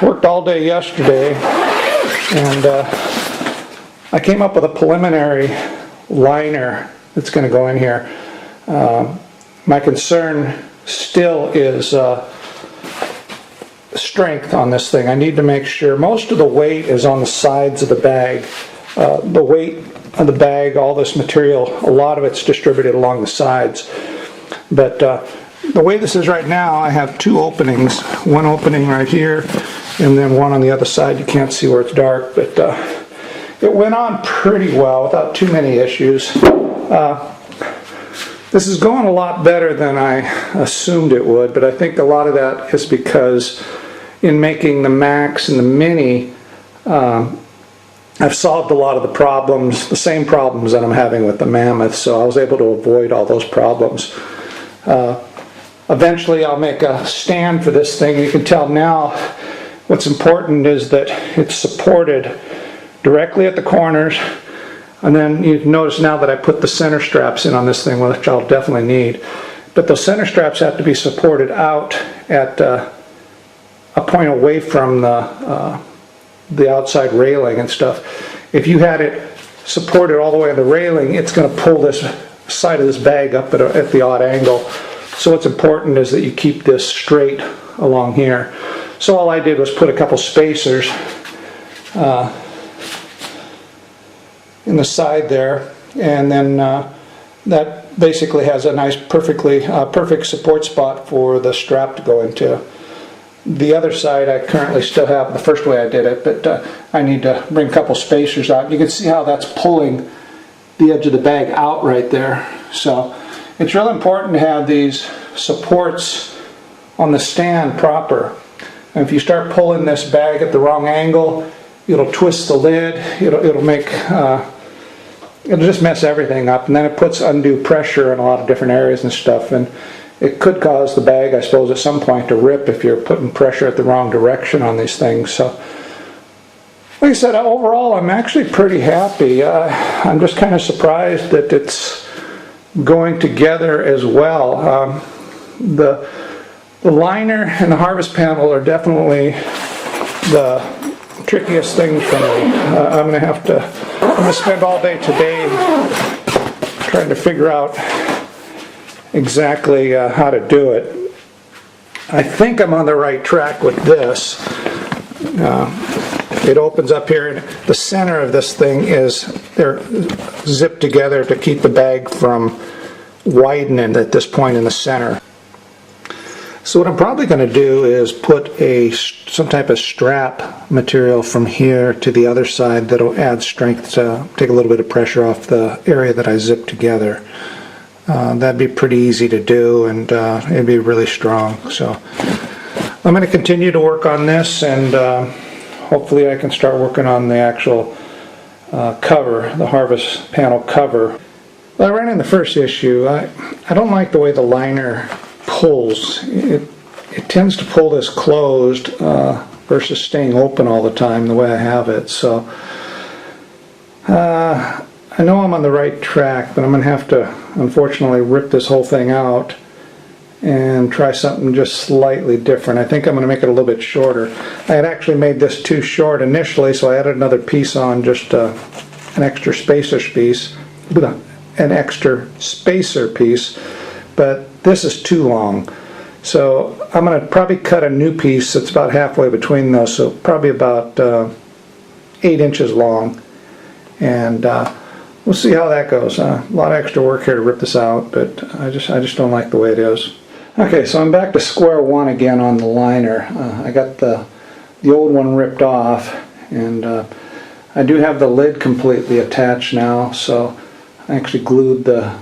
worked all day yesterday, and I came up with a preliminary liner that's going to go in here. My concern still is strength on this thing. I need to make sure most of the weight is on the sides of the bag. The weight of the bag, all this material, a lot of it's distributed along the sides. But the way this is right now, I have two openings. One opening right here, and then one on the other side. You can't see where it's dark, but it went on pretty well without too many issues. This is going a lot better than I assumed it would, but I think a lot of that is because in making the Max and the Mini, I've solved a lot of the problems, the same problems that I'm having with the Mammoth, so I was able to avoid all those problems. Eventually I'll make a stand for this thing. You can tell now what's important is that it's supported directly at the corners, and then you notice now that I put the center straps in on this thing, which I'll definitely need. But those center straps have to be supported out at a point away from the outside railing and stuff. If you had it supported all the way on the railing, it's going to pull this side of this bag up at the odd angle. So what's important is that you keep this straight along here. So all I did was put a couple spacers in the side there, and then that basically has a nice perfect support spot for the strap to go into. The other side I currently still have the first way I did it, but I need to bring a couple spacers out. You can see how that's pulling the edge of the bag out right there. So it's really important to have these supports on the stand proper. And if you start pulling this bag at the wrong angle, it'll twist the lid, it'll make it'll just mess everything up, and then it puts undue pressure in a lot of different areas and stuff, and it could cause the bag, I suppose, at some point to rip if you're putting pressure at the wrong direction on these things. So like I said, overall I'm actually pretty happy. I'm just kind of surprised that it's going together as well. The liner and the harvest panel are definitely the trickiest things for me. I'm going to spend all day today trying to figure out exactly how to do it. I think I'm on the right track with this. It opens up here, and the center of this thing they're zipped together to keep the bag from widening at this point in the center. So what I'm probably going to do is put some type of strap material from here to the other side that'll add strength to take a little bit of pressure off the area that I zipped together. That'd be pretty easy to do, and it'd be really strong. So I'm going to continue to work on this, and hopefully I can start working on the actual cover, the harvest panel cover. Well, I ran in the first issue. I don't like the way the liner pulls. It tends to pull this closed versus staying open all the time the way I have it. So I know I'm on the right track, but I'm going to have to unfortunately rip this whole thing out and try something just slightly different. I think I'm going to make it a little bit shorter. I had actually made this too short initially, so I added another piece on, just an extra spacer piece, but this is too long. So I'm going to probably cut a new piece that's about halfway between those, so probably about 8 inches long, and we'll see how that goes. A lot of extra work here to rip this out, but I just don't like the way it is. Okay, so I'm back to square one again on the liner. I got the old one ripped off, and I do have the lid completely attached now, so I actually glued the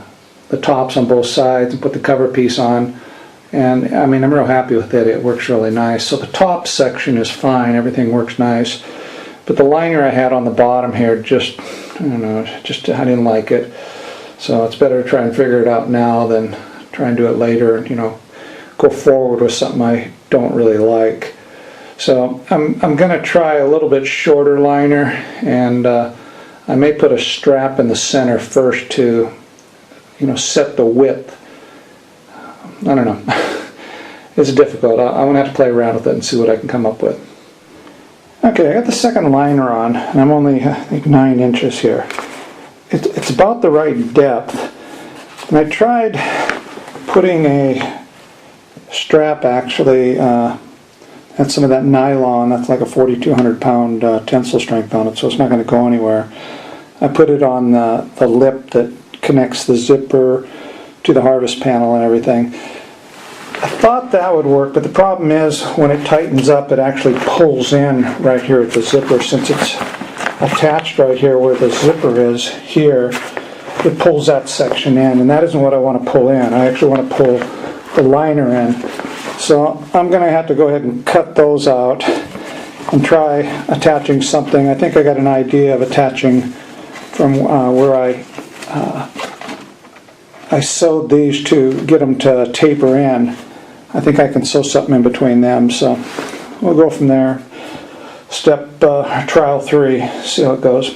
tops on both sides and put the cover piece on, and I mean, I'm real happy with it. It works really nice. So the top section is fine, everything works nice, but the liner I had on the bottom here, just I don't know, I didn't like it. So it's better to try and figure it out now than try and do it later and, go forward with something I don't really like. So I'm going to try a little bit shorter liner, and I may put a strap in the center first to set the width. I don't know. It's difficult. I'm going to have to play around with it and see what I can come up with. Okay, I got the second liner on, and I'm only, I think, 9 inches here. It's about the right depth. And I tried putting a strap, actually, and some of that nylon, that's like a 4,200 pound tensile strength on it, so it's not going to go anywhere. I put it on the lip that connects the zipper to the harvest panel and everything. I thought that would work, but the problem is when it tightens up, it actually pulls in right here at the zipper. Since it's attached right here where the zipper is here, it pulls that section in, and that isn't what I want to pull in. I actually want to pull the liner in. So I'm going to have to go ahead and cut those out and try attaching something. I think I got an idea of attaching from where I sewed these to get them to taper in. I think I can sew something in between them, so we'll go from there. Step trial 3, see how it goes.